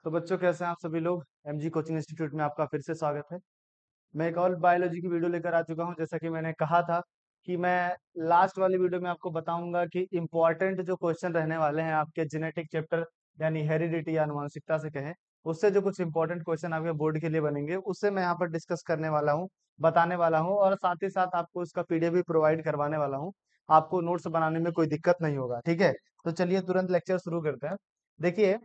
तो बच्चों कैसे हैं आप सभी लोग। एमजी कोचिंग इंस्टीट्यूट में आपका फिर से स्वागत है। मैं एक और बायोलॉजी की वीडियो लेकर आ चुका हूं। जैसा कि मैंने कहा था कि मैं लास्ट वाली वीडियो में आपको बताऊंगा कि इम्पोर्टेंट जो क्वेश्चन रहने वाले हैं आपके जेनेटिक चैप्टर यानी हेरिडिटी या आनुवंशिकता से कहें, उससे जो कुछ इंपॉर्टेंट क्वेश्चन आपके बोर्ड के लिए बनेंगे उससे मैं यहाँ पर डिस्कस करने वाला हूँ, बताने वाला हूँ और साथ ही साथ आपको इसका पीडीएफ भी प्रोवाइड करवाने वाला हूँ। आपको नोट्स बनाने में कोई दिक्कत नहीं होगा, ठीक है। तो चलिए तुरंत लेक्चर शुरू करते हैं। देखिए,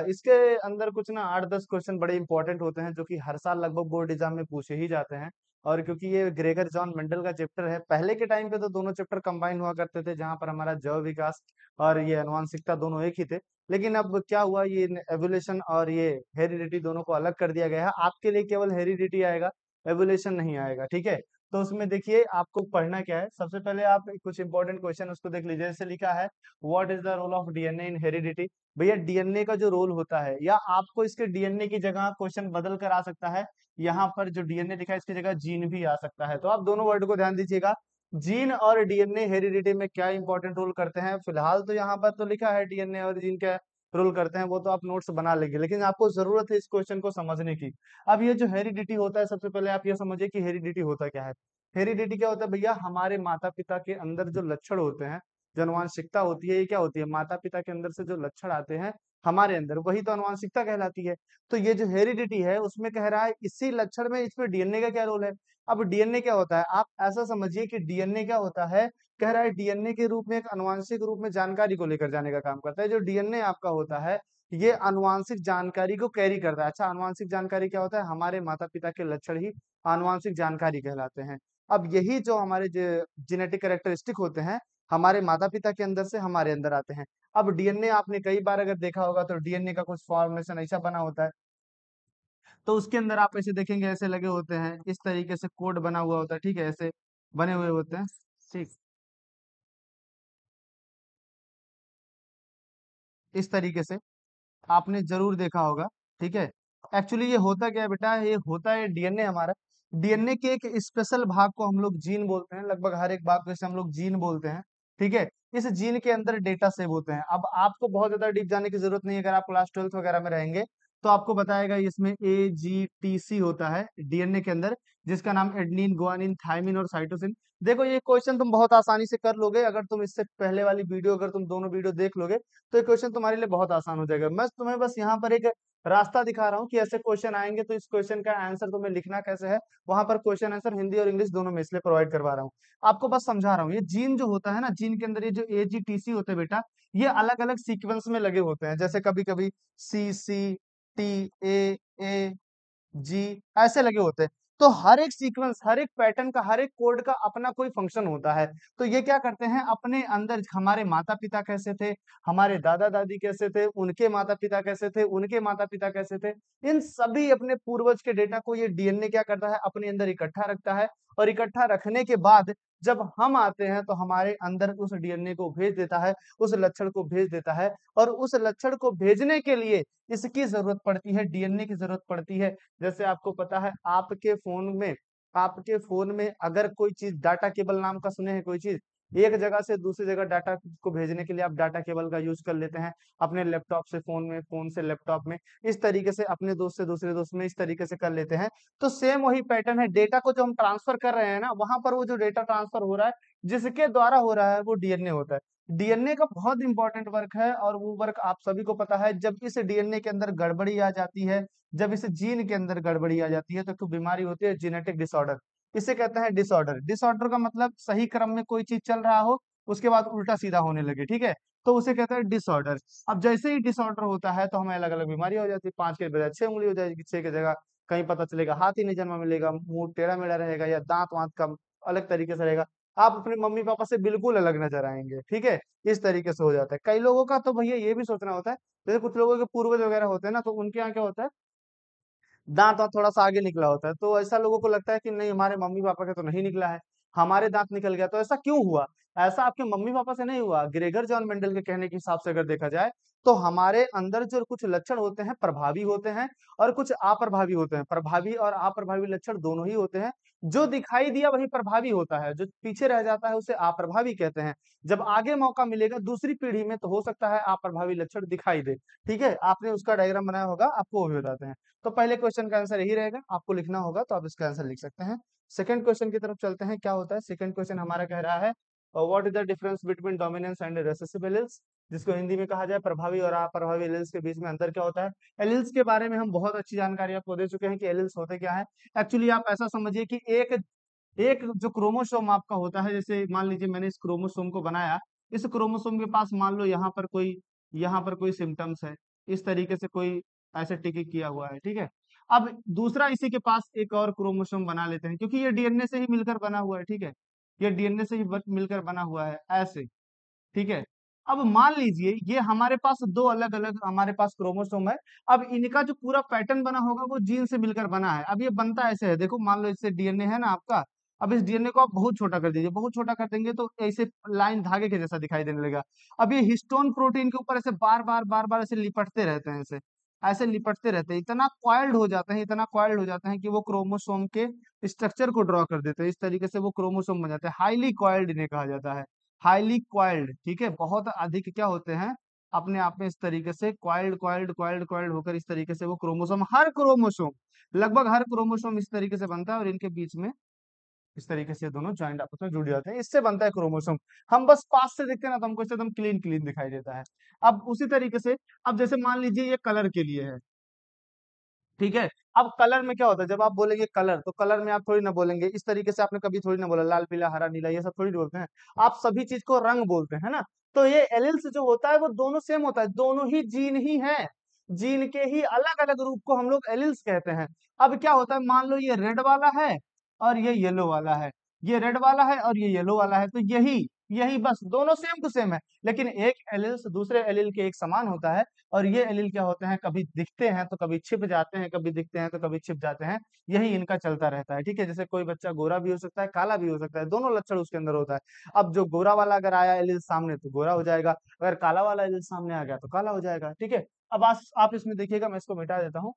इसके अंदर कुछ ना 8-10 क्वेश्चन बड़े इंपॉर्टेंट होते हैं जो कि हर साल लगभग बोर्ड एग्जाम में पूछे ही जाते हैं। और क्योंकि ये ग्रेगर जॉन मेंडल का चैप्टर है, पहले के टाइम पे तो दोनों चैप्टर कंबाइन हुआ करते थे, जहां पर हमारा जैव विकास और ये आनुवंशिकता दोनों एक ही थे। लेकिन अब क्या हुआ, ये एवोल्यूशन और ये हेरिडिटी दोनों को अलग कर दिया गया है। आपके लिए केवल हेरिडिटी आएगा, एवोल्यूशन नहीं आएगा, ठीक है। तो उसमें देखिए आपको पढ़ना क्या है। सबसे पहले आप कुछ इंपॉर्टेंट क्वेश्चन उसको देख लीजिए। जैसे लिखा है, what is the role of DNA in heredity. भैया डीएनए का जो रोल होता है, या आपको इसके डीएनए की जगह क्वेश्चन बदल कर आ सकता है। यहाँ पर जो डीएनए लिखा है इसकी जगह जीन भी आ सकता है। तो आप दोनों वर्ड को ध्यान दीजिएगा। जीन और डीएनए हेरिडिटी में क्या इंपॉर्टेंट रोल करते हैं। फिलहाल तो यहाँ पर तो लिखा है डीएनए और जीन क्या रोल करते हैं, वो तो आप नोट्स बना लेंगे, लेकिन आपको जरूरत है इस क्वेश्चन को समझने की। अब ये जो हेरिडिटी होता है, सबसे पहले आप ये समझिए कि हेरिडिटी होता क्या है। हेरिडिटी क्या होता है भैया, हमारे माता पिता के अंदर जो लक्षण होते हैं, जो आनुवंशिकता होती है, ये क्या होती है, माता पिता के अंदर से जो लक्षण आते हैं हमारे अंदर, वही तो आनुवंशिकता कहलाती है। तो ये जो हेरिडिटी है उसमें कह रहा है इसी लक्षण में इसमें डीएनए का क्या रोल है। अब डीएनए क्या होता है, आप ऐसा समझिए कि डीएनए क्या होता है, कह रहा है डीएनए के रूप में एक आनुवंशिक रूप में जानकारी को लेकर जाने का काम करता है। जो डीएनए आपका होता है, ये आनुवंशिक जानकारी को कैरी करता है। अच्छा, आनुवंशिक जानकारी क्या होता है, हमारे माता पिता के लक्षण ही आनुवंशिक जानकारी कहलाते हैं। अब यही जो हमारे जेनेटिक कैरेक्टरिस्टिक होते हैं, हमारे माता पिता के अंदर से हमारे अंदर आते हैं। अब डीएनए आपने कई बार अगर देखा होगा तो डीएनए का कुछ फॉर्मेशन ऐसा बना होता है, तो उसके अंदर आप ऐसे देखेंगे, ऐसे लगे होते हैं, इस तरीके से कोड बना हुआ होता है, ठीक है, ऐसे बने हुए होते हैं, ठीक, इस तरीके से आपने जरूर देखा होगा, ठीक है। एक्चुअली ये होता क्या है बेटा, ये होता है डीएनए हमारा। डीएनए के एक स्पेशल भाग को हम लोग जीन बोलते हैं। लगभग हर एक भाग को जैसे हम लोग जीन बोलते हैं, ठीक है। इस जीन के अंदर डेटा सेव होते हैं। अब आपको बहुत ज्यादा डीप जाने की जरूरत नहीं है, अगर आप क्लास 12 वगैरह में रहेंगे तो आपको बताएगा इसमें AGTC होता है डीएनए के अंदर, जिसका नाम एडेनिन, गुआनिन, थायमिन और साइटोसिन। देखो ये क्वेश्चन तुम बहुत आसानी से कर लोगे, अगर तुम इससे पहले वाली वीडियो, अगर तुम दोनों वीडियो देख लोगे तो ये क्वेश्चन तुम्हारे लिए बहुत आसान हो जाएगा। मैं तुम्हें बस यहाँ पर एक रास्ता दिखा रहा हूँ कि ऐसे क्वेश्चन आएंगे तो इस क्वेश्चन का आंसर तुम्हें लिखना कैसे है। वहां पर क्वेश्चन आंसर हिंदी और इंग्लिश दोनों में इसलिए प्रोवाइड करवा रहा हूँ, आपको बस समझा रहा हूँ। ये जीन जो होता है ना, जीन के अंदर ये जो AGTC होते हैं बेटा, ये अलग अलग सीक्वेंस में लगे होते हैं। जैसे कभी कभी CCTAA जी ऐसे लगे होते हैं। तो हर एक सीक्वेंस, हर एक पैटर्न का, हर एक कोड का अपना कोई फंक्शन होता है। तो ये क्या करते हैं, अपने अंदर हमारे माता पिता कैसे थे, हमारे दादा दादी कैसे थे, उनके माता पिता कैसे थे, उनके माता पिता कैसे थे, इन सभी अपने पूर्वज के डेटा को ये डीएनए क्या करता है, अपने अंदर इकट्ठा रखता है। और इकट्ठा रखने के बाद जब हम आते हैं तो हमारे अंदर उस डीएनए को भेज देता है, उस लक्षण को भेज देता है। और उस लक्षण को भेजने के लिए इसकी जरूरत पड़ती है, डीएनए की जरूरत पड़ती है। जैसे आपको पता है, आपके फोन में अगर कोई चीज, डाटा केबल नाम का सुने हैं कोई चीज, एक जगह से दूसरी जगह डाटा को भेजने के लिए आप डाटा केबल का यूज कर लेते हैं। अपने लैपटॉप से फोन में, फोन से लैपटॉप में, इस तरीके से अपने दोस्त से दूसरे दोस्त में, इस तरीके से कर लेते हैं। तो सेम वही पैटर्न है, डेटा को जो हम ट्रांसफर कर रहे हैं ना, वहां पर वो जो डेटा ट्रांसफर हो रहा है, जिसके द्वारा हो रहा है, वो डीएनए होता है। डीएनए का बहुत इंपॉर्टेंट वर्क है, और वो वर्क आप सभी को पता है। जब इस डीएनए के अंदर गड़बड़ी आ जाती है, जब इस जीन के अंदर गड़बड़ी आ जाती है, तो बीमारी होती है जेनेटिक डिसऑर्डर। इसे कहते हैं डिसऑर्डर। डिसऑर्डर का मतलब सही क्रम में कोई चीज चल रहा हो, उसके बाद उल्टा सीधा होने लगे, ठीक है, तो उसे कहते हैं डिसऑर्डर। अब जैसे ही डिसऑर्डर होता है तो हमें अलग अलग बीमारी हो जाती है। 5 के बजाय 6 उंगली हो जाएगी, 6 की जगह कहीं पता चलेगा हाथ ही नहीं जन्म मिलेगा, मुंह टेढ़ा मेढ़ा रहेगा, या दांत वांत का अलग तरीके से रहेगा। आप अपने मम्मी पापा से बिल्कुल अलग नजर आएंगे, ठीक है। इस तरीके से हो जाता है। कई लोगों का तो भैया ये भी सोचना होता है, जैसे कुछ लोगों के पूर्वज वगैरह होते हैं ना, तो उनके यहाँ क्या होता है, दांत वांत थोड़ा सा आगे निकला होता है। तो ऐसा लोगों को लगता है कि नहीं, हमारे मम्मी पापा का तो नहीं निकला है, हमारे दांत निकल गया। तो ऐसा क्यों हुआ, ऐसा आपके मम्मी पापा से नहीं हुआ। ग्रेगर जॉन मेंडल के कहने के हिसाब से अगर देखा जाए तो हमारे अंदर जो कुछ लक्षण होते हैं प्रभावी होते हैं और कुछ अप्रभावी होते हैं। प्रभावी और अप्रभावी लक्षण दोनों ही होते हैं। जो दिखाई दिया वही प्रभावी होता है, जो पीछे रह जाता है उसे अप्रभावी कहते हैं। जब आगे मौका मिलेगा दूसरी पीढ़ी में तो हो सकता है अप्रभावी लक्षण दिखाई दे। ठीक है, आपने उसका डायग्राम बनाया होगा, आपको वो भी बताते हैं। तो पहले क्वेश्चन का आंसर यही रहेगा, आपको लिखना होगा तो आप इसका आंसर लिख सकते हैं। सेकंड क्वेश्चन की तरफ चलते हैं। क्या होता है सेकंड क्वेश्चन हमारा कह रहा है what is the difference between dominance and recessive alleles, जिसको हिंदी में कहा जाए प्रभावी और अप्रभावी एलील्स के बीच में अंतर क्या होता है। एलील्स के बारे में हम बहुत अच्छी जानकारी आपको दे चुके हैं कि एलील्स होते क्या है। एक्चुअली आप ऐसा समझिए कि एक एक जो क्रोमोसोम आपका होता है, जैसे मान लीजिए मैंने इस क्रोमोसोम को बनाया, इस क्रोमोसोम के पास मान लो यहाँ पर कोई सिम्टम्स है, इस तरीके से कोई ऐसे टिक किया हुआ है। ठीक है, अब दूसरा इसी के पास एक और क्रोमोसोम बना लेते हैं, क्योंकि ये डीएनए से ही मिलकर बना हुआ है। ठीक है, ये डीएनए से ही मिलकर बना हुआ है ऐसे। ठीक है, अब मान लीजिए ये हमारे पास दो अलग अलग हमारे पास क्रोमोसोम है। अब इनका जो पूरा पैटर्न बना होगा वो जीन से मिलकर बना है। अब ये बनता ऐसे है, देखो मान लो इससे डीएनए है ना आपका। अब इस डीएनए को आप बहुत छोटा कर दीजिए, बहुत छोटा कर देंगे तो ऐसे लाइन धागे के जैसा दिखाई देने लगेगा। अब ये हिस्टोन प्रोटीन के ऊपर ऐसे बार बार ऐसे लिपटते रहते हैं, ऐसे ऐसे लिपटते रहते हैं, इतना क्वाइल्ड हो जाते हैं, इतना क्वाइल्ड हो जाते हैं कि वो क्रोमोसोम के स्ट्रक्चर को ड्रॉ कर देते हैं। इस तरीके से वो क्रोमोसोम बन जाते हैं, हाईली क्वाइल्ड इन्हें कहा जाता है, हाईली क्वाइल्ड। ठीक है, बहुत अधिक क्या होते हैं अपने आप में, इस तरीके से क्वाइल्ड क्वाइल्ड क्वाइल्ड क्वाइल्ड होकर इस तरीके से वो क्रोमोसोम, हर क्रोमोसोम लगभग हर क्रोमोसोम इस तरीके से बनता है और इनके बीच में इस तरीके से दोनों ज्वाइंट आपस में जुड़ जाते हैं, इससे बनता है क्रोमोसोम। हम बस पास से देखते हैं ना तो हमको एकदम क्लीन क्लीन दिखाई देता है। अब उसी तरीके से, अब जैसे मान लीजिए ये कलर के लिए है। ठीक है, अब कलर में क्या होता है, जब आप बोलेंगे कलर तो कलर में आप थोड़ी ना बोलेंगे इस तरीके से, आपने कभी थोड़ी ना बोला लाल पीला हरा नीला, ये सब थोड़ी बोलते हैं। आप सभी चीज को रंग बोलते हैं ना। तो ये एलिल्स जो होता है वो दोनों सेम होता है, दोनों ही जीन ही है। जीन के ही अलग अलग रूप को हम लोग एलिल्स कहते हैं। अब क्या होता है, मान लो ये रेड वाला है और ये येलो वाला है, ये रेड वाला है और ये येलो वाला है, तो यही यही बस दोनों सेम टू सेम है। लेकिन एक एलिल्स दूसरे एलिल के एक समान होता है। और ये एलील क्या होते हैं, कभी दिखते हैं तो कभी छिप जाते हैं, कभी दिखते हैं तो कभी छिप जाते हैं। यही इनका चलता रहता है। ठीक है, जैसे कोई बच्चा गोरा भी हो सकता है काला भी हो सकता है, दोनों लक्षण उसके अंदर होता है। अब जो गोरा वाला अगर आया एलील सामने तो गोरा हो जाएगा, अगर काला वाला एलील सामने आ गया तो काला हो जाएगा। ठीक है, अब आप इसमें देखिएगा, मैं इसको मिटा देता हूँ।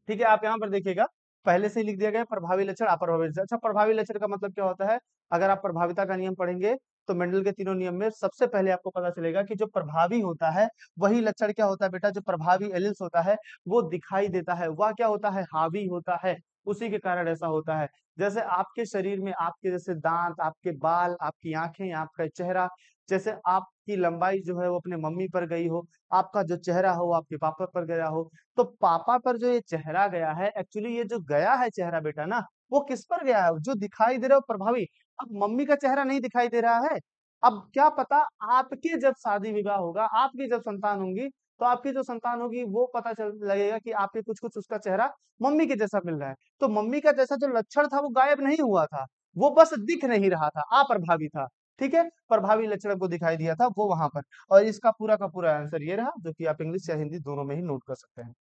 ठीक है, आप यहाँ पर देखिएगा, पहले से ही लिख दिया गया है, प्रभावी लक्षण अप्रभावी लक्षण। अच्छा, प्रभावी लक्षण का मतलब क्या होता है, अगर आप प्रभाविता का नियम पढ़ेंगे तो मेंडल के तीनों नियम में सबसे पहले आपको पता चलेगा कि जो प्रभावी होता है वही लक्षण क्या होता है बेटा, जो प्रभावी एलिल्स होता है वो दिखाई देता है, वह क्या होता है, हावी होता है। उसी के कारण ऐसा होता है। जैसे आपके शरीर में आपके जैसे दांत, आपके बाल, आपकी आंखें, आपका चेहरा, जैसे आपकी लंबाई जो है वो अपने मम्मी पर गई हो, आपका जो चेहरा हो वो आपके पापा पर गया हो। तो पापा पर जो ये चेहरा गया है, एक्चुअली ये जो गया है चेहरा बेटा ना, वो किस पर गया है, जो दिखाई दे रहा है वो प्रभावी। अब मम्मी का चेहरा नहीं दिखाई दे रहा है। अब क्या पता, आपकी जब शादी विवाह होगा, आपकी जब संतान होंगी, तो आपकी जो संतान होगी वो पता चल लगेगा कि आपके कुछ कुछ उसका चेहरा मम्मी के जैसा मिल रहा है। तो मम्मी का जैसा जो लक्षण था वो गायब नहीं हुआ था, वो बस दिख नहीं रहा था, अप्रभावी था। ठीक है, प्रभावी लक्षण को दिखाई दिया था वो वहां पर। और इसका पूरा का पूरा आंसर ये रहा, जो कि आप इंग्लिश या हिंदी दोनों में ही नोट कर सकते हैं।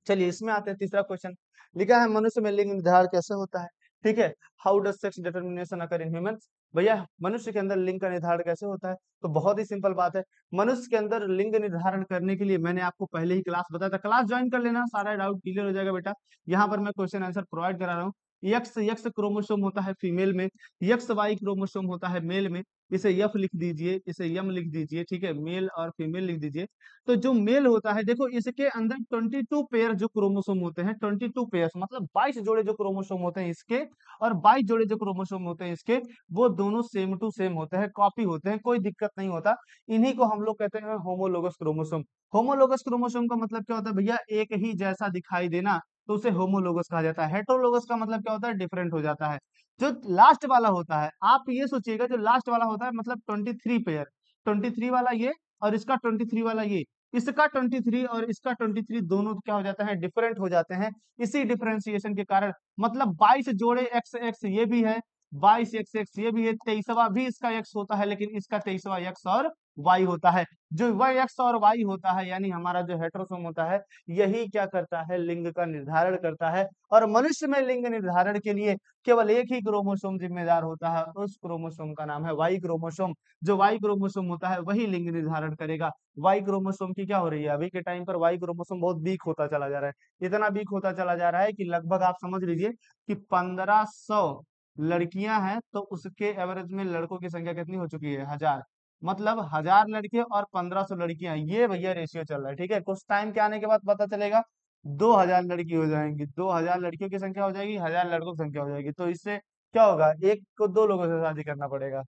चलिए इसमें आते हैं, तीसरा क्वेश्चन लिखा है मनुष्य में लिंग निर्धारण कैसे होता है। ठीक है, how does sex determination occur in humans. भैया मनुष्य के अंदर लिंग का निर्धारण कैसे होता है, तो बहुत ही सिंपल बात है। मनुष्य के अंदर लिंग निर्धारण करने के लिए मैंने आपको पहले ही क्लास बताया था, क्लास ज्वाइन कर लेना, सारा डाउट क्लियर हो जाएगा बेटा। यहाँ पर मैं क्वेश्चन आंसर प्रोवाइड करा रहा हूँ। यक्स यक्स क्रोमोसोम होता है फीमेल में, यक्स वाई क्रोमोसोम होता है मेल में। इसे यफ लिख दीजिए, इसे यम लिख दीजिए। ठीक है, मेल और फीमेल लिख दीजिए। तो जो मेल होता है, देखो इसके अंदर 22 पेयर जो क्रोमोसोम होते हैं, 22 पेयर मतलब 22 जोड़े जो क्रोमोसोम होते हैं इसके, और 22 जोड़े जो क्रोमोसोम होते हैं इसके, वो दोनों सेम टू सेम होते हैं, कॉपी होते हैं, कोई दिक्कत नहीं होता। इन्हीं को हम लोग कहते हैं होमोलोगस क्रोमोसोम। होमोलोगस क्रोमोसोम का मतलब क्या होता है भैया, एक ही जैसा दिखाई देना, तो उसे होमोलोगस कहा जाता है। हेटरोलोगस का मतलब क्या होता है, डिफरेंट हो जाता है। जो लास्ट वाला होता है, आप ये सोचिएगा, जो लास्ट वाला होता है मतलब 23 पेयर, 23 वाला ये और इसका 23 वाला ये, इसका 23 और इसका 23 दोनों क्या हो जाता है, डिफरेंट हो जाते हैं। इसी डिफरेंशिएशन के कारण मतलब 22 जोड़े एक्स एक्स ये भी है, 22 एक्स एक्स ये भी है, 23वां भी इसका एक्स होता है, लेकिन इसका 23वां एक्स और वाई होता है। जो वह एक्स और वाई होता है यानी हमारा जो हेटेरोसोम होता है, यही क्या करता है, लिंग का निर्धारण करता है। और मनुष्य में लिंग निर्धारण के लिए केवल एक ही क्रोमोसोम जिम्मेदार होता है, उस क्रोमोसोम का नाम है वाई क्रोमोसोम। जो वाई क्रोमोसोम होता है वही लिंग निर्धारण करेगा। वाई क्रोमोसोम की क्या हो रही है, अभी के टाइम पर वाई क्रोमोसोम बहुत वीक होता चला जा रहा है। इतना वीक होता चला जा रहा है कि लगभग आप समझ लीजिए कि 1500 लड़कियां हैं तो उसके एवरेज में लड़कों की संख्या कितनी हो चुकी है, 1000। मतलब 1000 लड़के और 1500 लड़कियां, ये भैया रेशियो चल रहा है। ठीक है, कुछ टाइम के आने के बाद पता चलेगा 2000 लड़की हो जाएंगी, 2000 लड़कियों की संख्या हो जाएगी, 1000 लड़कों की संख्या हो जाएगी। तो इससे क्या होगा, एक को दो लोगों से शादी करना पड़ेगा।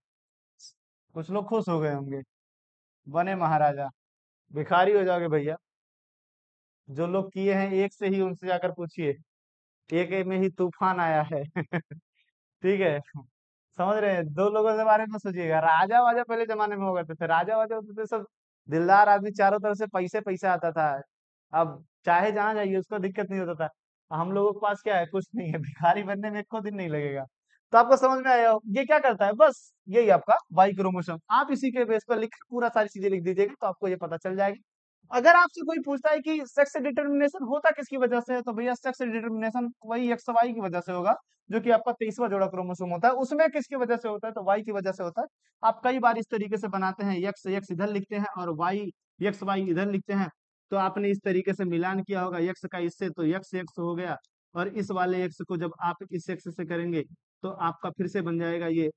कुछ लोग खुश हो गए होंगे, बने महाराजा। भिखारी हो जाओगे भैया। जो लोग किए हैं एक से ही उनसे जाकर पूछिए, एक में ही तूफान आया है। ठीक है, समझ रहे हैं। दो लोगों के बारे में सोचिएगा, राजा वाजा पहले जमाने में हो करते थे, राजा वाजा होते थे सब दिलदार आदमी, चारों तरफ से पैसे पैसा आता था। अब चाहे जहां जाइए उसको दिक्कत नहीं होता था। हम लोगों के पास क्या है, कुछ नहीं है, भिखारी बनने में एक को दिन नहीं लगेगा। तो आपको समझ में आया हो? ये क्या करता है, बस यही आपका वाई क्रोमोसोम। आप इसी के बेस पर लिख पूरा सारी चीजें लिख दीजिएगा तो आपको ये पता चल जाएगी। अगर आपसे कोई पूछता है कि सेक्स डिटरमिनेशन होता किसकी वजह से है, तो भैया सेक्स डिटरमिनेशन वही एक्स वाई की वजह से होगा, जो कि आपका 23वां जोड़ा क्रोमोसोम होता है। उसमें किसकी वजह से होता है, तो वाई की वजह से होता है। आप कई बार इस तरीके से बनाते हैं, यक्स यक्स इधर लिखते हैं और वाई यक्स वाई इधर लिखते हैं। तो आपने इस तरीके से मिलान किया होगा यक्स का इससे, तो यक्स यक्स हो गया। और इस वाले यक्स को जब आप इस यक्स से करेंगे तो आपका फिर से बन जाएगा ये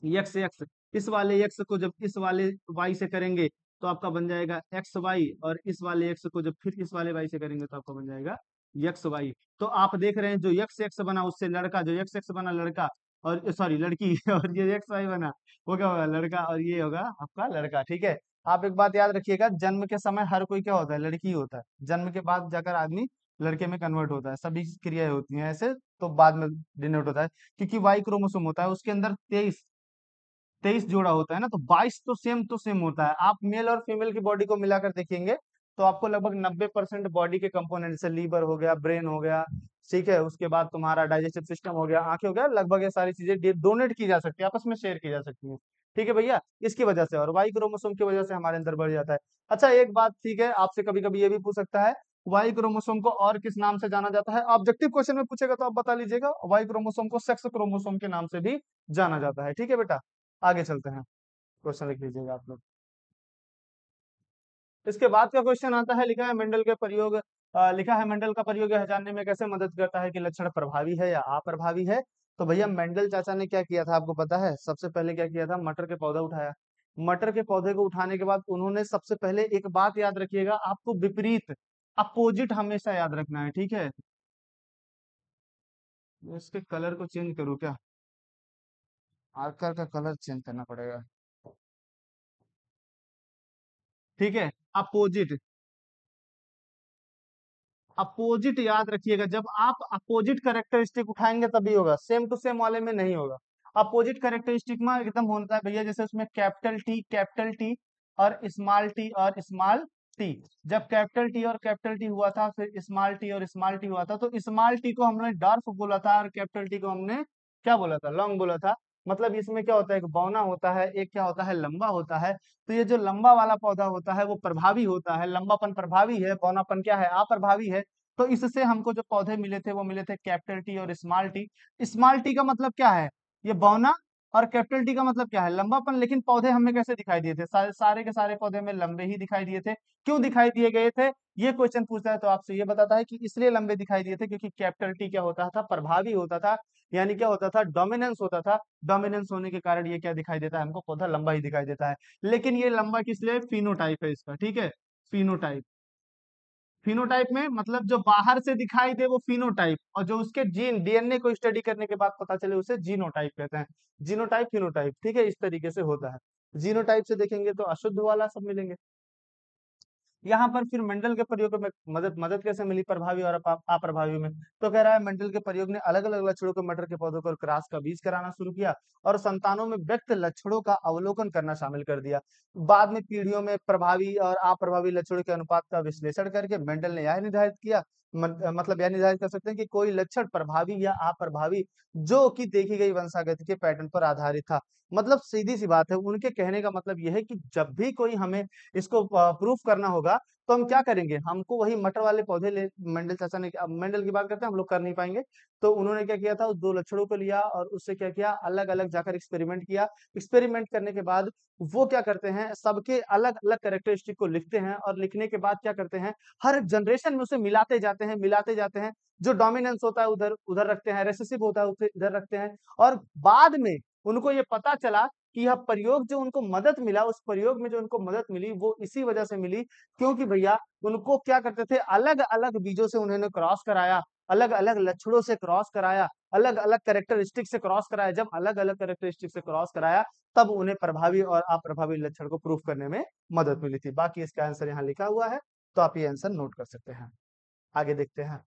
यक्स यक्स। इस वाले यक्स को जब इस वाले वाई से करेंगे तो आपका बन जाएगा एक्स वाई, और इस वाले यक्स को जब फिर इस वाले वाई से करेंगे तो आपका बन जाएगा यक्स वाई। तो आप देख रहे हैं जो यक्स यक्स बना उससे लड़का, जो यक्स यक्स बना लड़का, और सॉरी लड़की, और ये यक्स वाई बना वो क्या होगा, लड़का, और ये होगा आपका लड़का। ठीक है, आप एक बात याद रखिएगा, जन्म के समय हर कोई क्या होता है, लड़की होता है। जन्म के बाद जाकर आदमी लड़के में कन्वर्ट होता है, सभी क्रियाएं होती हैं ऐसे, तो बाद में डिनोट होता है। क्योंकि वाई क्रोमोसोम होता है उसके अंदर 23 जोड़ा होता है ना, तो 22 तो सेम होता है। आप मेल और फीमेल की बॉडी को मिलाकर देखेंगे तो आपको लगभग 90% बॉडी के कंपोनेंट से, लीवर हो गया, ब्रेन हो गया, ठीक है, उसके बाद तुम्हारा डाइजेस्टिव सिस्टम हो गया, आंखें हो गया, लगभग ये सारी चीजें डोनेट की जा सकती है, आपस में शेयर की जा सकती है। ठीक है भैया, इसकी वजह से और वाई क्रोमोसोम की वजह से हमारे अंदर बढ़ जाता है। अच्छा एक बात, ठीक है, आपसे कभी कभी ये भी पूछ सकता है, वाई क्रोमोसोम को और किस नाम से जाना जाता है? ऑब्जेक्टिव क्वेश्चन में पूछेगा तो आप बता लीजिएगा, वाई क्रोमोसोम को सेक्स क्रोमोसोम के नाम से भी जाना जाता है। ठीक है बेटा, आगे चलते हैं। क्वेश्चन लिख लीजिएगा आप लोग। इसके बाद का क्वेश्चन आता है, लिखा है मेंडल के प्रयोग, लिखा है मेंडल का प्रयोग यह जानने में कैसे मदद करता है कि लक्षण प्रभावी है या अप्रभावी है। तो भैया मेंडल चाचा ने क्या किया था आपको पता है? सबसे पहले क्या किया था, मटर के पौधा उठाया। मटर के पौधे को उठाने के बाद उन्होंने सबसे पहले एक बात याद रखिएगा, आपको विपरीत, अपोजिट हमेशा याद रखना है। ठीक है, इसके कलर को चेंज करूँ क्या? आकर का कलर चेंज करना पड़ेगा। ठीक है, अपोजिट, अपोजिट याद रखिएगा, जब आप अपोजिट करेक्टरिस्टिक उठाएंगे तभी होगा, सेम टू सेम वाले में नहीं होगा। अपोजिट करेक्टरिस्टिक में एकदम होता है भैया, जैसे उसमें कैपिटल टी और स्मॉल टी। जब कैपिटल टी और कैपिटल टी हुआ था, फिर स्मॉल टी और स्मॉल टी हुआ था, तो स्मॉल टी को हमने डॉर्फ बोला था और कैपिटल टी को हमने क्या बोला था, लॉन्ग बोला था। मतलब इसमें क्या होता है, एक बौना होता है, एक क्या होता है, लंबा होता है। तो ये जो लंबा वाला पौधा होता है वो प्रभावी होता है, लंबापन प्रभावी है, बौनापन क्या है, अप्रभावी है। तो इससे हमको जो पौधे मिले थे वो मिले थे कैपिटल टी और स्मॉल टी। स्मॉल टी का मतलब क्या है, ये बौना, और कैपिटल टी का मतलब क्या है, लंबापन। लेकिन पौधे हमें कैसे दिखाई दिए थे, सारे के सारे पौधे में लंबे ही दिखाई दिए थे। क्यों दिखाई दिए गए थे, ये क्वेश्चन पूछता है तो आपसे ये बताता है कि इसलिए लंबे दिखाई दिए थे क्योंकि कैपिटल टी क्या होता था, प्रभावी होता था। यानी क्या होता था, डोमिनेंस होता था। डोमिनेंस होने के कारण ये क्या दिखाई देता है हमको, पौधा लंबा ही दिखाई देता है। लेकिन ये लंबा किस लिए, फिनोटाइप है इसका। ठीक है, फिनोटाइप, फिनोटाइप में मतलब जो बाहर से दिखाई दे वो फिनोटाइप, और जो उसके जीन डीएनए को स्टडी करने के बाद पता चले उसे जीनोटाइप कहते हैं। जीनोटाइप फिनोटाइप, ठीक है, इस तरीके से होता है। जीनोटाइप से देखेंगे तो अशुद्ध वाला सब मिलेंगे, यहाँ पर फिर मेंडल के प्रयोग में मदद मदद कैसे मिली प्रभावी और अप्रभावी में? तो कह रहा है मेंडल के प्रयोग ने अलग अलग लक्षणों के मटर के पौधों को क्रॉस का बीज कराना शुरू किया और संतानों में व्यक्त लक्षणों का अवलोकन करना शामिल कर दिया। बाद में पीढ़ियों में प्रभावी और अप्रभावी लक्षणों के अनुपात का विश्लेषण करके मेंडल ने यह निर्धारित किया, मतलब यह निर्धारित कर सकते हैं कि कोई लक्षण प्रभावी या अप्रभावी जो कि देखी गई वंशागति के पैटर्न पर आधारित था। मतलब सीधी सी बात है, उनके कहने का मतलब यह है कि जब भी कोई हमें इसको प्रूफ करना होगा तो हम क्या करेंगे, हमको वही मटर वाले पौधे ले मेंडल चाचा ने, अब मेंडल की बात करते हैं, हम लोग कर नहीं पाएंगे। तो उन्होंने क्या किया था, उस दो लक्षणों को लिया और उससे क्या किया, अलग अलग जाकर एक्सपेरिमेंट किया। एक्सपेरिमेंट करने के बाद वो क्या करते हैं, सबके अलग अलग कैरेक्टरिस्टिक को लिखते हैं और लिखने के बाद क्या करते हैं, हर जनरेशन में उसे मिलाते जाते हैं, मिलाते जाते हैं। जो डोमिनेंस होता है उधर उधर रखते हैं, रेसेसिव होता है उसे इधर रखते हैं। और बाद में उनको ये पता चला कि यह प्रयोग जो उनको मदद मिला, उस प्रयोग में जो उनको मदद मिली वो इसी वजह से मिली क्योंकि भैया उनको क्या करते थे, अलग अलग बीजों से उन्होंने क्रॉस कराया, अलग अलग लक्षणों से क्रॉस कराया, अलग अलग कैरेक्टरिस्टिक से क्रॉस कराया। जब अलग अलग कैरेक्टरिस्टिक से क्रॉस कराया तब उन्हें प्रभावी और अप्रभावी लक्षण को प्रूफ करने में मदद मिली थी। बाकी इसका आंसर यहाँ लिखा हुआ है, तो आप ये आंसर नोट कर सकते हैं। आगे देखते हैं।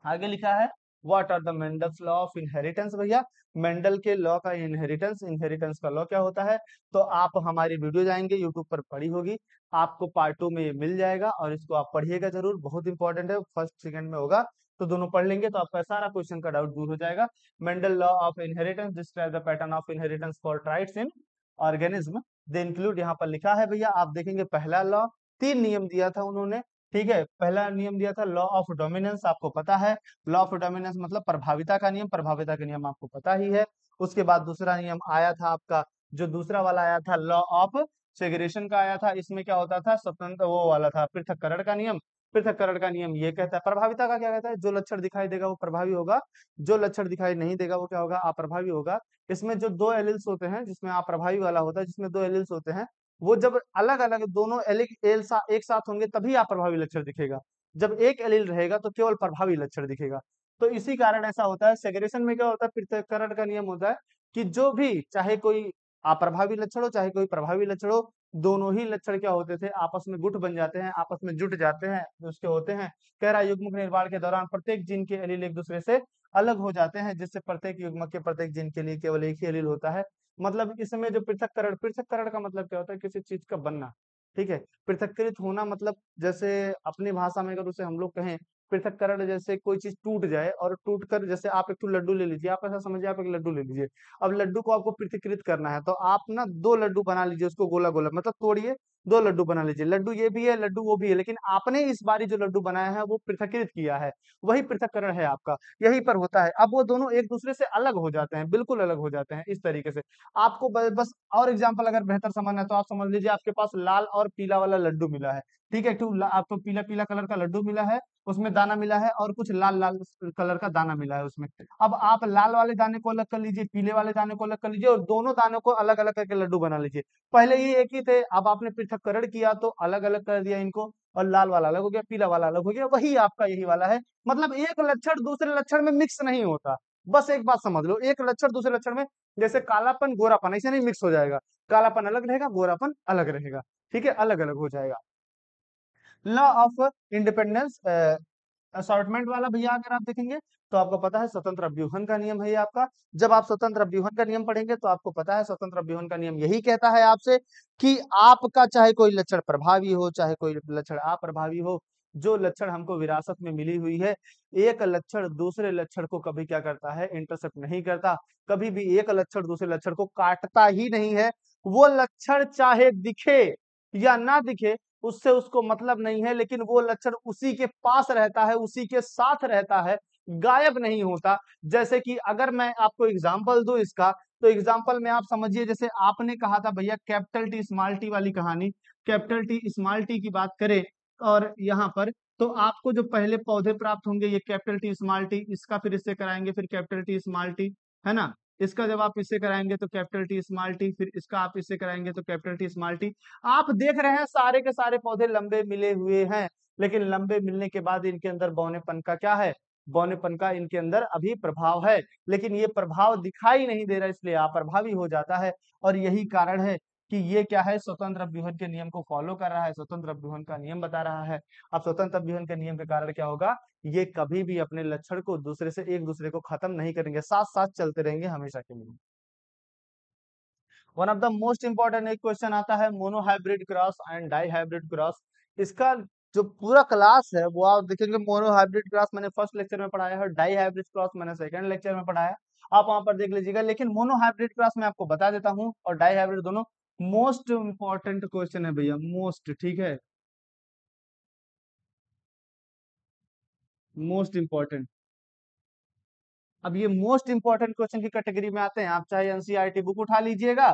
आगे लिखा है what are the Mendel's law of inheritance. भैया मेंडल के लॉ का इनहेरिटेंस, इनहेरिटेंस का लॉ क्या होता है, तो आप हमारी वीडियो जाएंगे यूट्यूब पर पड़ी होगी, आपको पार्ट 2 में ये मिल जाएगा और इसको आप पढ़िएगा जरूर, बहुत इंपॉर्टेंट है, फर्स्ट सेकंड में होगा। तो दोनों पढ़ लेंगे तो आपका सारा क्वेश्चन का डाउट दूर हो जाएगा। Mendel law of inheritance describe the pattern of inheritance for traits in organism, they include, यहाँ पर लिखा है भैया, आप देखेंगे पहला लॉ, 3 नियम दिया था उन्होंने। ठीक है, पहला नियम दिया था लॉ ऑफ डोमिनेंस, आपको पता है, लॉ ऑफ डोमिनेंस मतलब प्रभाविता का नियम, प्रभाविता का नियम आपको पता ही है। उसके बाद दूसरा नियम आया था आपका, जो दूसरा वाला आया था लॉ ऑफ सेग्रेगेशन का आया था। इसमें क्या होता था, स्वतंत्र वो वाला था पृथक्करण का नियम। पृथक्करण का नियम ये कहता है, प्रभाविता का क्या कहता है, जो लक्षण दिखाई देगा वो प्रभावी होगा, जो लक्षण दिखाई नहीं देगा वो क्या होगा, अप्रभावी होगा। इसमें जो दो एलिल्स होते हैं, जिसमें अप्रभावी वाला होता है, जिसमें दो एलिल्स होते हैं, वो जब अलग अलग दोनों एक साथ होंगे तभी अप्रभावी लक्षण दिखेगा। जब एक एलील रहेगा तो केवल प्रभावी लक्षण दिखेगा। तो इसी कारण ऐसा होता है। सेग्रेगेशन में क्या होता है, पृथक्करण का नियम होता है कि जो भी, चाहे कोई अप्रभावी लक्षण हो चाहे कोई प्रभावी लक्षण हो, दोनों ही लक्षण क्या होते थे, आपस में गुट बन जाते हैं, आपस में जुट जाते हैं, उसके होते हैं। कह रहा है युग्मक निर्माण के दौरान प्रत्येक जीन के एलील एक दूसरे से अलग हो जाते हैं, जिससे प्रत्येक युग्मक के प्रत्येक जीन के लिए केवल एक ही एलील होता है। मतलब इसमें जो पृथक्करण, पृथक्करण का मतलब क्या होता है, किसी चीज का बनना। ठीक है, पृथक्कृत होना मतलब जैसे अपनी भाषा में अगर उसे हम लोग कहें, पृथक्करण जैसे कोई चीज टूट जाए और टूट कर, जैसे आप एक तो लड्डू ले लीजिए, आप ऐसा समझिए आप एक लड्डू ले लीजिए, अब लड्डू को आपको पृथक्कृत करना है तो आप ना दो लड्डू बना लीजिए, उसको गोला गोला मतलब तोड़िए, दो लड्डू बना लीजिए, लड्डू ये भी है लड्डू वो भी है, लेकिन आपने इस बारी जो लड्डू बनाया है वो पृथक्कृत किया है, वही पृथक्करण है आपका। यही पर होता है, अब वो दोनों एक दूसरे से अलग हो जाते हैं, बिल्कुल अलग हो जाते हैं इस तरीके से। आपको बस और एग्जांपल अगर बेहतर समझना है तो आप समझ लीजिए आपके पास लाल और पीला वाला लड्डू मिला है। ठीक है, आपको पीला पीला कलर का लड्डू मिला है, उसमें दाना मिला है और कुछ लाल लाल कलर का दाना मिला है उसमें। अब आप लाल वाले दाने को अलग कर लीजिए, पीले वाले दाने को अलग कर लीजिए और दोनों दानों को अलग अलग करके लड्डू बना लीजिए। पहले ये एक ही थे, अब आपने पृथक्करण किया तो अलग अलग कर दिया इनको, और लाल वाला अलग हो गया, पीला वाला अलग हो गया, वही आपका यही वाला है। मतलब एक लक्षण दूसरे लक्षण में मिक्स नहीं होता। बस एक बात समझ लो, एक लक्षण दूसरे लक्षण में, जैसे कालापन गोरापन ऐसे नहीं मिक्स हो जाएगा, कालापन अलग रहेगा गोरापन अलग रहेगा। ठीक है, अलग अलग हो जाएगा। लॉ ऑफ इंडिपेंडेंस असॉर्टमेंट वाला भैया अगर आप देखेंगे तो आपको पता है स्वतंत्र अभ्यूहन का नियम है ये आपका। जब आप स्वतंत्र अभ्यूहन का नियम पढ़ेंगे तो आपको पता है स्वतंत्र अभ्यूहन का नियम यही कहता है आपसे कि आपका चाहे कोई लक्षण प्रभावी हो चाहे कोई लक्षण अप्रभावी हो, जो लक्षण हमको विरासत में मिली हुई है, एक लक्षण दूसरे लक्षण को कभी क्या करता है, इंटरसेप्ट नहीं करता। कभी भी एक लक्षण दूसरे लक्षण को काटता ही नहीं है। वो लक्षण चाहे दिखे या ना दिखे, उससे उसको मतलब नहीं है, लेकिन वो लक्षण उसी के पास रहता है, उसी के साथ रहता है, गायब नहीं होता। जैसे कि अगर मैं आपको एग्जांपल दूं इसका, तो एग्जांपल में आप समझिए, जैसे आपने कहा था भैया कैपिटल टी स्मॉल टी वाली कहानी, कैपिटल टी स्मॉल टी की बात करें और यहाँ पर, तो आपको जो पहले पौधे प्राप्त होंगे ये कैपिटल टी स्मॉल टी, इसका फिर इससे कराएंगे, फिर कैपिटल टी स्मॉल टी, है ना, इसका जब आप इससे कराएंगे तो कैपिटल टी स्मॉल टी, फिर इसका आप इससे कराएंगे तो कैपिटल टी स्मॉल टी। आप देख रहे हैं सारे के सारे पौधे लंबे मिले हुए हैं, लेकिन लंबे मिलने के बाद इनके अंदर बौनेपन का क्या है, बौनेपन का इनके अंदर अभी प्रभाव है, लेकिन ये प्रभाव दिखाई नहीं दे रहा, इसलिए अप्रभावी हो जाता है। और यही कारण है कि ये क्या है, स्वतंत्र अभ्यूहन के नियम को फॉलो कर रहा है, स्वतंत्र अभ्यूहन का नियम बता रहा है। अब स्वतंत्र अभ्यूहन के नियम के कारण क्या होगा, ये कभी भी अपने लक्षण को दूसरे से एक दूसरे को खत्म नहीं करेंगे, साथ साथ चलते रहेंगे हमेशा के लिए। One of the most important एक क्वेश्चन आता है monohybrid cross and dihybrid cross. इसका जो पूरा क्लास है वो आप देखेंगे, मोनोहाइब्रिड क्रॉस मैंने फर्स्ट लेक्चर में पढ़ाया है, डाई हाइब्रिड क्रॉस मैंने सेकंड लेक्चर में पढ़ाया है, आप वहां पर देख लीजिएगा। लेकिन मोनोहाइब्रिड क्रॉस मैं आपको बता देता हूँ, और डाई हाइब्रिड दोनों मोस्ट इंपॉर्टेंट क्वेश्चन है भैया, मोस्ट, ठीक है, मोस्ट इंपॉर्टेंट। अब ये मोस्ट इंपॉर्टेंट क्वेश्चन की कैटेगरी में आते हैं। आप चाहे एनसीईआरटी बुक उठा लीजिएगा,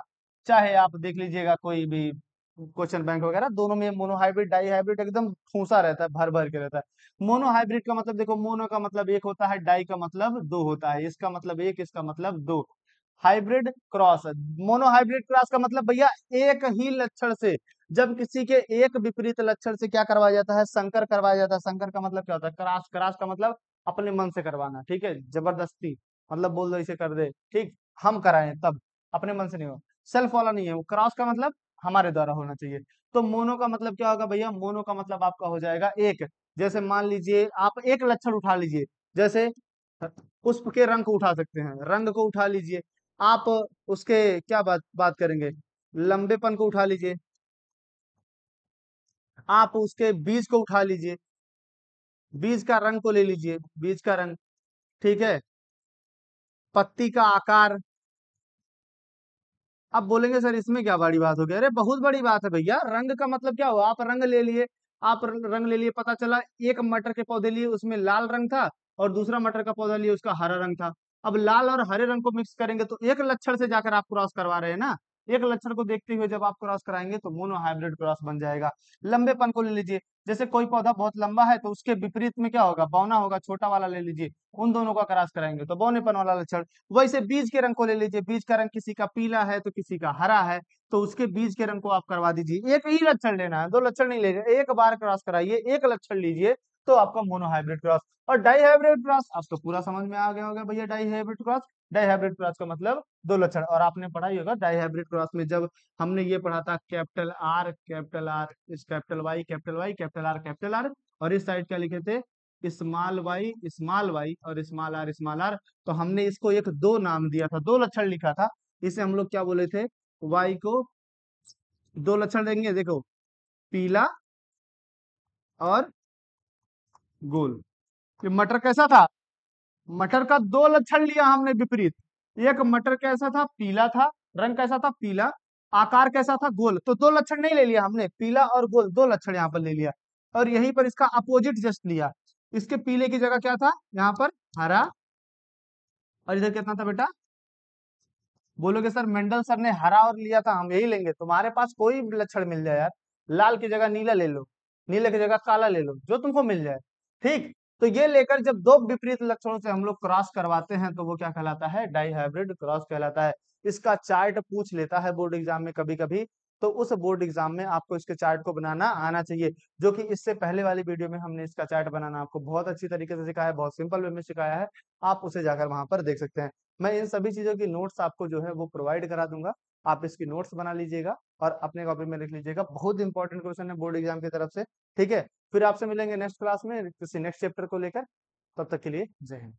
चाहे आप देख लीजिएगा कोई भी क्वेश्चन बैंक वगैरह, दोनों में मोनोहाइब्रिड डाई हाइब्रिड एकदम ठूसा रहता है, भर भर के रहता है। मोनोहाइब्रिड का मतलब देखो, मोनो का मतलब एक होता है, डाई का मतलब दो होता है, इसका मतलब एक, इसका मतलब दो। हाइब्रिड क्रॉस, मोनोहाइब्रिड क्रॉस का मतलब भैया एक ही लक्षण से, जब किसी के एक विपरीत लक्षण से क्या करवाया जाता है, संकर करवाया जाता है। संकर का मतलब क्या होता है, क्रॉस, क्रॉस का मतलब अपने मन से करवाना, ठीक है, जबरदस्ती, मतलब बोल दो इसे कर दे, ठीक, हम कराएं तब, अपने मन से नहीं हो, सेल्फ वाला नहीं है वो। क्रॉस का मतलब हमारे द्वारा होना चाहिए। तो मोनो का मतलब क्या होगा भैया, मोनो का मतलब आपका हो जाएगा एक। जैसे मान लीजिए आप एक लक्षण उठा लीजिए, जैसे पुष्प के रंग को उठा सकते हैं, रंग को उठा लीजिए आप, उसके क्या बात बात करेंगे, लंबेपन को उठा लीजिए, आप उसके बीज को उठा लीजिए, बीज का रंग को ले लीजिए, बीज का रंग, ठीक है, पत्ती का आकार। आप बोलेंगे सर इसमें क्या बड़ी बात हो गई, अरे बहुत बड़ी बात है भैया। रंग का मतलब क्या हुआ, आप रंग ले लिए, आप रंग ले लिए, पता चला एक मटर के पौधे लिए उसमें लाल रंग था, और दूसरा मटर का पौधा लिए उसका हरा रंग था। अब लाल और हरे रंग को मिक्स करेंगे तो एक लक्षण से जाकर आप क्रॉस करवा रहे हैं ना, एक लक्षण को देखते हुए जब आप क्रॉस कराएंगे तो मोनो हाइब्रिड क्रॉस बन जाएगा। लंबेपन को ले लीजिए, जैसे कोई पौधा बहुत लंबा है तो उसके विपरीत में क्या होगा, बौना होगा, छोटा वाला ले लीजिए, उन दोनों का क्रॉस कराएंगे तो बौनेपन वाला लक्षण। वैसे बीज के रंग को ले लीजिए, बीज का रंग किसी का पीला है तो किसी का हरा है, तो उसके बीज के रंग को आप करवा दीजिए। एक ही लक्षण लेना है, दो लक्षण नहीं लेना, एक बार क्रॉस कराइए, एक लक्षण लीजिए, तो आपका मोनो हाइब्रिड क्रॉस। और डाई हाइब्रिड क्रॉस आपको पूरा समझ में आ गया होगा भैया, dihybrid cross, dihybrid cross का मतलब दो लक्षण। और आपने पढ़ा ही होगा डाई हाइब्रिड क्रॉस में, जब हमने ये पढ़ा था कैपिटल आर, कैपिटल आर, इस capital Y, capital Y, capital R, capital R, और इस साइड क्या लिखे थे, स्मॉल वाई और स्मॉल आर, स्मॉल आर। तो हमने इसको एक दो नाम दिया था, दो लक्षण लिखा था, इसे हम लोग क्या बोले थे, वाई को दो लक्षण देंगे, देखो, पीला और गोल। ये मटर कैसा था, मटर का दो लक्षण लिया हमने विपरीत, एक मटर कैसा था, पीला था, रंग कैसा था, पीला, आकार कैसा था, गोल। तो दो लक्षण नहीं ले लिया हमने, पीला और गोल दो लक्षण यहाँ पर ले लिया, और यहीं पर इसका अपोजिट जस्ट लिया। इसके पीले की जगह क्या था, यहाँ पर हरा, और इधर कितना था बेटा, बोलोगे सर मेंडल सर ने हरा और लिया था, हम यही लेंगे। तुम्हारे पास कोई भी लक्षण मिल जाए यार, लाल की जगह नीला ले लो, नीले की जगह काला ले लो, जो तुमको मिल जाए, ठीक। तो ये लेकर जब दो विपरीत लक्षणों से हम लोग क्रॉस करवाते हैं तो वो क्या कहलाता है, डाई हाइब्रिड क्रॉस कहलाता है। इसका चार्ट पूछ लेता है बोर्ड एग्जाम में कभी कभी, तो उस बोर्ड एग्जाम में आपको इसके चार्ट को बनाना आना चाहिए, जो कि इससे पहले वाली वीडियो में हमने इसका चार्ट बनाना आपको बहुत अच्छी तरीके से सिखाया है, बहुत सिंपल वे में सिखाया है, आप उसे जाकर वहां पर देख सकते हैं। मैं इन सभी चीजों की नोट्स आपको जो है वो प्रोवाइड करा दूंगा, आप इसकी नोट्स बना लीजिएगा और अपने कॉपी में लिख लीजिएगा, बहुत इंपॉर्टेंट क्वेश्चन है बोर्ड एग्जाम की तरफ से, ठीक है। फिर आपसे मिलेंगे नेक्स्ट क्लास में किसी नेक्स्ट चैप्टर को लेकर, तब तक के लिए जय हिंद।